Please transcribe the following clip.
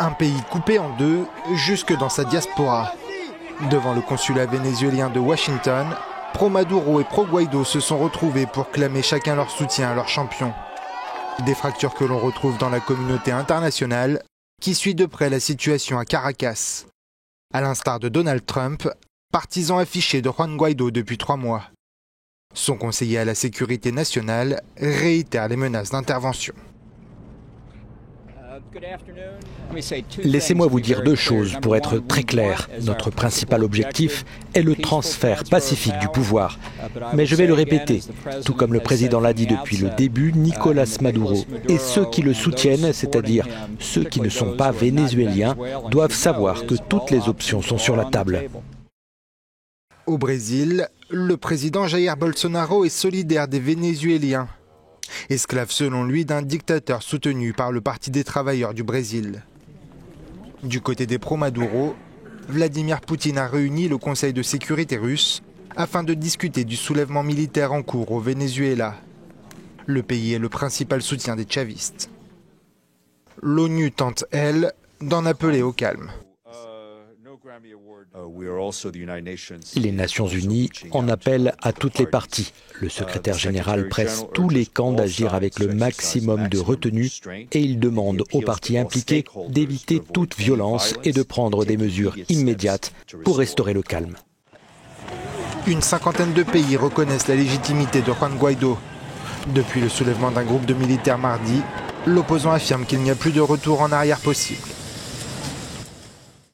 Un pays coupé en deux, jusque dans sa diaspora. Devant le consulat vénézuélien de Washington, pro-Maduro et pro-Guaido se sont retrouvés pour clamer chacun leur soutien à leur champion. Des fractures que l'on retrouve dans la communauté internationale, qui suit de près la situation à Caracas. À l'instar de Donald Trump, partisan affiché de Juan Guaido depuis 3 mois. Son conseiller à la sécurité nationale réitère les menaces d'intervention. Laissez-moi vous dire 2 choses pour être très clair. Notre principal objectif est le transfert pacifique du pouvoir. Mais je vais le répéter, tout comme le président l'a dit depuis le début, Nicolás Maduro et ceux qui le soutiennent, c'est-à-dire ceux qui ne sont pas vénézuéliens, doivent savoir que toutes les options sont sur la table. Au Brésil, le président Jair Bolsonaro est solidaire des Vénézuéliens. Esclave selon lui d'un dictateur soutenu par le Parti des travailleurs du Brésil. Du côté des pro-Maduro, Vladimir Poutine a réuni le Conseil de sécurité russe afin de discuter du soulèvement militaire en cours au Venezuela. Le pays est le principal soutien des chavistes. L'ONU tente, elle, d'en appeler au calme. Les Nations Unies en appellent à toutes les parties. Le secrétaire général presse tous les camps d'agir avec le maximum de retenue et il demande aux parties impliquées d'éviter toute violence et de prendre des mesures immédiates pour restaurer le calme. Une cinquantaine de pays reconnaissent la légitimité de Juan Guaido. Depuis le soulèvement d'un groupe de militaires mardi, l'opposant affirme qu'il n'y a plus de retour en arrière possible.